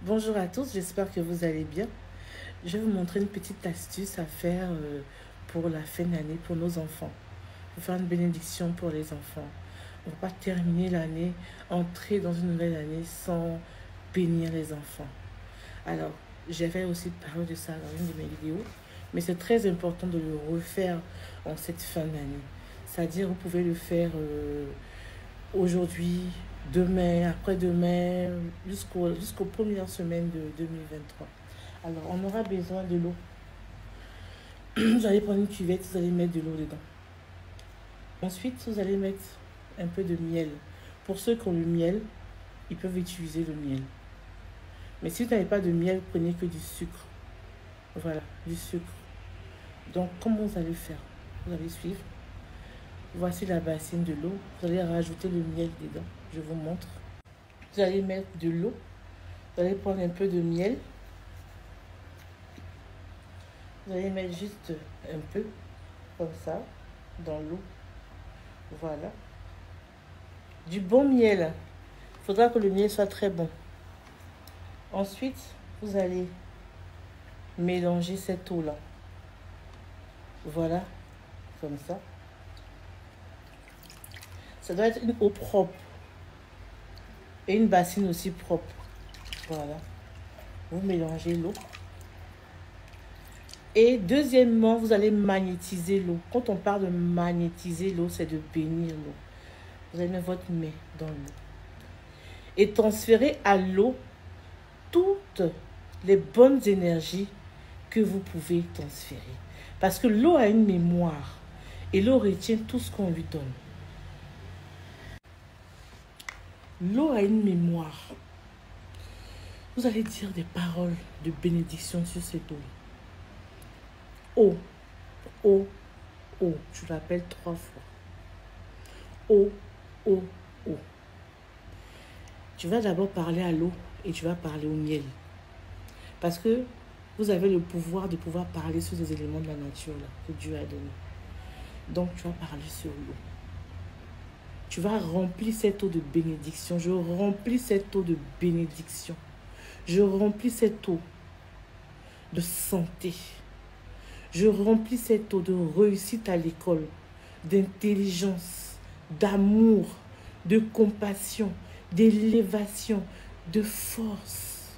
Bonjour à tous, j'espère que vous allez bien. Je vais vous montrer une petite astuce à faire pour la fin d'année pour nos enfants. Pour faire une bénédiction pour les enfants. On ne va pas terminer l'année, entrer dans une nouvelle année sans bénir les enfants. Alors, j'avais aussi parlé de ça dans une de mes vidéos, mais c'est très important de le refaire en cette fin d'année. C'est-à-dire, vous pouvez le faire aujourd'hui, demain, après-demain, jusqu'aux premières semaines de 2023. Alors, on aura besoin de l'eau. Vous allez prendre une cuvette, vous allez mettre de l'eau dedans. Ensuite, vous allez mettre un peu de miel. Pour ceux qui ont le miel, ils peuvent utiliser le miel. Mais si vous n'avez pas de miel, prenez que du sucre. Voilà, du sucre. Donc, comment vous allez faire? Vous allez suivre. Voici la bassine de l'eau. Vous allez rajouter le miel dedans. Je vous montre. Vous allez mettre de l'eau. Vous allez prendre un peu de miel. Vous allez mettre juste un peu, comme ça, dans l'eau. Voilà. Du bon miel. Il faudra que le miel soit très bon. Ensuite, vous allez mélanger cette eau-là. Voilà, comme ça. Ça doit être une eau propre. Et une bassine aussi propre. Voilà. Vous mélangez l'eau. Et deuxièmement, vous allez magnétiser l'eau. Quand on parle de magnétiser l'eau, c'est de bénir l'eau. Vous allez mettre votre main dans l'eau. Et transférer à l'eau toutes les bonnes énergies que vous pouvez transférer. Parce que l'eau a une mémoire. Et l'eau retient tout ce qu'on lui donne. L'eau a une mémoire. Vous allez dire des paroles de bénédiction sur cette eau. Eau, eau, eau. Je l'appelle 3 fois. Eau, eau, eau. Tu vas d'abord parler à l'eau et tu vas parler au miel. Parce que vous avez le pouvoir de pouvoir parler sur les éléments de la nature là, que Dieu a donné. Donc tu vas parler sur l'eau. Tu vas remplir cette eau de bénédiction. Je remplis cette eau de bénédiction. Je remplis cette eau de santé. Je remplis cette eau de réussite à l'école, d'intelligence, d'amour, de compassion, d'élévation, de force.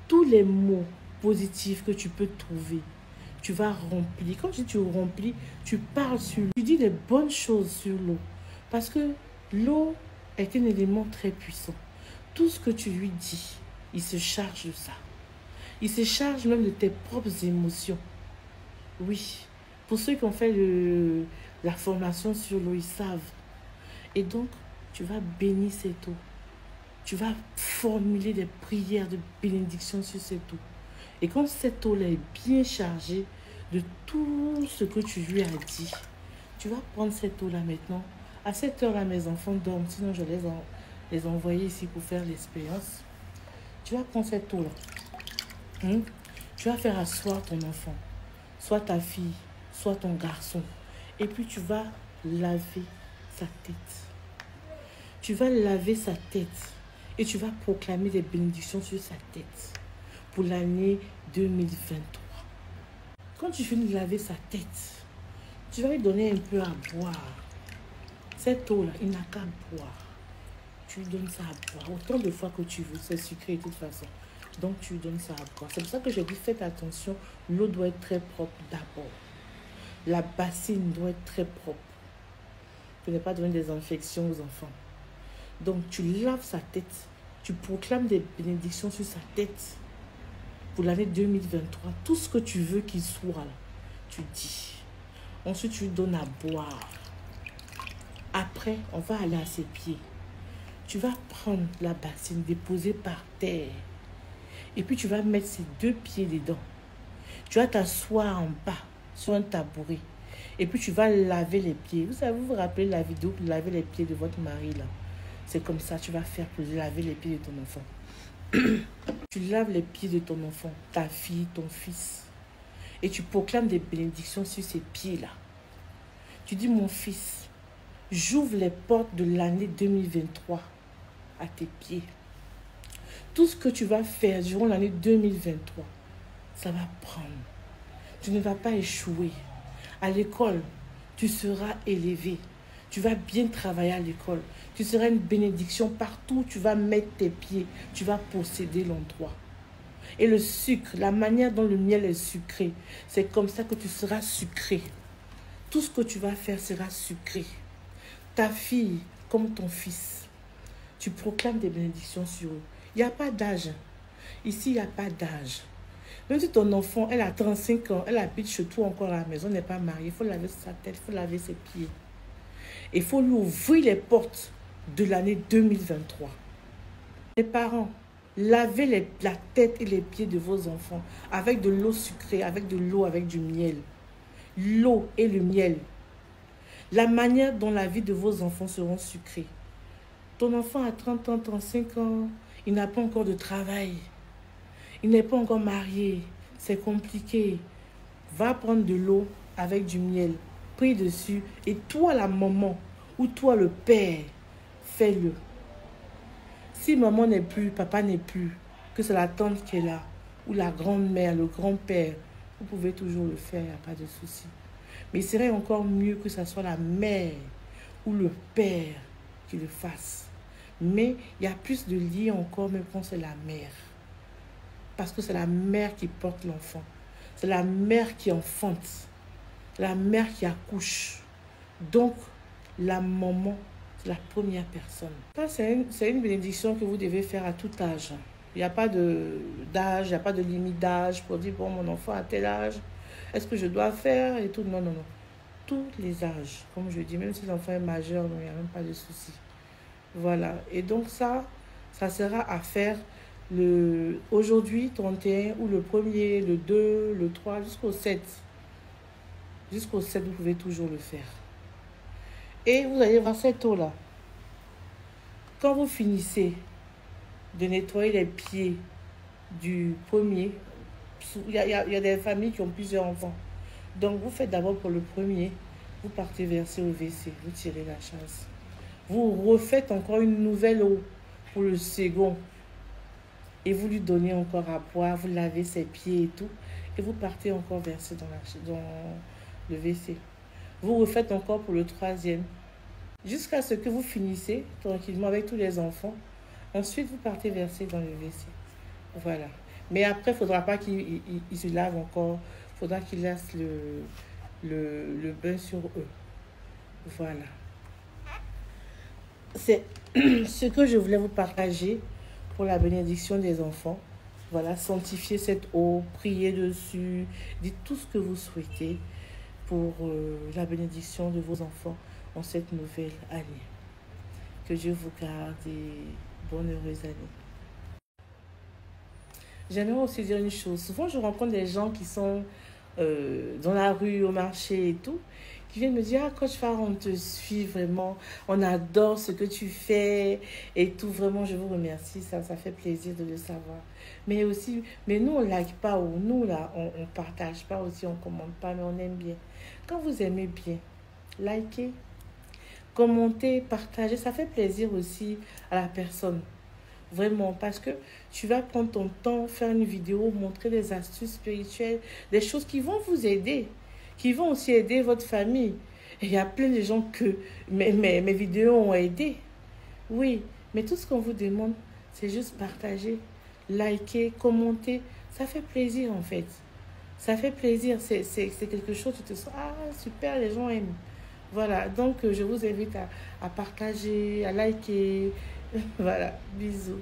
Tous les mots positifs que tu peux trouver, tu vas remplir. Quand tu remplis, tu parles sur l'eau. Tu dis les bonnes choses sur l'eau. Parce que l'eau est un élément très puissant. Tout ce que tu lui dis, il se charge de ça. Il se charge même de tes propres émotions. Oui, pour ceux qui ont fait la formation sur l'eau, ils savent. Et donc, tu vas bénir cette eau. Tu vas formuler des prières de bénédiction sur cette eau. Et quand cette eau-là est bien chargée de tout ce que tu lui as dit, tu vas prendre cette eau-là maintenant. À cette heure-là, mes enfants dorment, sinon je les envoyer ici pour faire l'expérience. Tu vas prendre cette eau-là. Tu vas faire asseoir ton enfant, soit ta fille, soit ton garçon. Et puis tu vas laver sa tête. Tu vas laver sa tête et tu vas proclamer des bénédictions sur sa tête pour l'année 2023. Quand tu finis de laver sa tête, tu vas lui donner un peu à boire. Cette eau-là, il n'a qu'à boire. Tu lui donnes ça à boire autant de fois que tu veux. C'est sucré de toute façon. Donc, tu lui donnes ça à boire. C'est pour ça que je dis, faites attention. L'eau doit être très propre d'abord. La bassine doit être très propre. Pour ne pas donner des infections aux enfants. Donc, tu laves sa tête. Tu proclames des bénédictions sur sa tête. Pour l'année 2023. Tout ce que tu veux qu'il soit là, tu dis. Ensuite, tu lui donnes à boire. Après, on va aller à ses pieds. Tu vas prendre la bassine, déposer par terre. Et puis, tu vas mettre ses 2 pieds dedans. Tu vas t'asseoir en bas, sur un tabouret. Et puis, tu vas laver les pieds. Vous savez, vous vous rappelez la vidéo pour laver les pieds de votre mari, là. C'est comme ça, tu vas faire pour laver les pieds de ton enfant. Tu laves les pieds de ton enfant, ta fille, ton fils. Et tu proclames des bénédictions sur ces pieds-là. Tu dis, mon fils, j'ouvre les portes de l'année 2023 à tes pieds. Tout ce que tu vas faire durant l'année 2023, ça va prendre. Tu ne vas pas échouer. À l'école, tu seras élevé. Tu vas bien travailler à l'école. Tu seras une bénédiction partout où tu vas mettre tes pieds. Tu vas posséder l'endroit. Et le sucre, la manière dont le miel est sucré, c'est comme ça que tu seras sucré. Tout ce que tu vas faire sera sucré. Ta fille comme ton fils, tu proclames des bénédictions sur eux. Il n'y a pas d'âge. Ici, il n'y a pas d'âge. Même si ton enfant, elle a 35 ans, elle habite chez toi encore à la maison, n'est pas mariée, il faut laver sa tête, il faut laver ses pieds. Il faut lui ouvrir les portes de l'année 2023. Les parents, lavez la tête et les pieds de vos enfants avec de l'eau sucrée, avec de l'eau, avec du miel. L'eau et le miel. La manière dont la vie de vos enfants seront sucrées. Ton enfant a 30 ans, 35 ans, il n'a pas encore de travail. Il n'est pas encore marié. C'est compliqué. Va prendre de l'eau avec du miel. Prie dessus. Et toi, la maman, ou toi, le père, fais-le. Si maman n'est plus, papa n'est plus, que c'est la tante qui est là, ou la grand-mère, le grand-père, vous pouvez toujours le faire, il n'y a pas de souci. Mais il serait encore mieux que ce soit la mère ou le père qui le fasse. Mais il y a plus de lien encore, même quand c'est la mère. Parce que c'est la mère qui porte l'enfant. C'est la mère qui enfante. C'est la mère qui accouche. Donc, la maman, c'est la première personne. Ça, c'est une bénédiction que vous devez faire à tout âge. Il n'y a pas d'âge, il n'y a pas de limite d'âge pour dire, bon, mon enfant a tel âge, est-ce que je dois faire et tout. Non, non, non. Tous les âges, comme je dis, même si l'enfant est majeur, il n'y a même pas de souci. Voilà. Et donc ça sera à faire aujourd'hui, 31, ou le 1er, le 2, le 3, jusqu'au 7. Jusqu'au 7, vous pouvez toujours le faire. Et vous allez voir cette eau-là. Quand vous finissez de nettoyer les pieds du premier, il y a des familles qui ont plusieurs enfants. Donc, vous faites d'abord pour le premier, vous partez verser au WC, vous tirez la chasse. Vous refaites encore une nouvelle eau pour le second. Et vous lui donnez encore à boire, vous lavez ses pieds et tout. Et vous partez encore verser dans le WC. Vous refaites encore pour le troisième. Jusqu'à ce que vous finissez tranquillement avec tous les enfants. Ensuite, vous partez verser dans le WC. Voilà. Mais après, il ne faudra pas qu'il se lave encore. Il faudra qu'il laisse le bain sur eux. Voilà. C'est ce que je voulais vous partager pour la bénédiction des enfants. Voilà, sanctifiez cette eau, priez dessus, dites tout ce que vous souhaitez pour la bénédiction de vos enfants en cette nouvelle année. Que Dieu vous garde et bonne heureuse année. J'aimerais aussi dire une chose. Souvent, je rencontre des gens qui sont dans la rue, au marché et tout, qui viennent me dire, ah, Coach Farah, on te suit vraiment, on adore ce que tu fais et tout, vraiment, je vous remercie, ça fait plaisir de le savoir. Mais aussi, mais nous, on ne like pas, ou nous, là, on ne partage pas aussi, on ne commente pas, mais on aime bien. Quand vous aimez bien, likez, commentez, partagez, ça fait plaisir aussi à la personne. Vraiment, parce que tu vas prendre ton temps, faire une vidéo, montrer des astuces spirituelles, des choses qui vont vous aider, qui vont aussi aider votre famille. Et il y a plein de gens que mes vidéos ont aidé. Oui, mais tout ce qu'on vous demande, c'est juste partager, liker, commenter. Ça fait plaisir en fait. Ça fait plaisir. C'est quelque chose, tu te sens, ah super, les gens aiment. Voilà, donc je vous invite à partager, à liker. Voilà, bisous.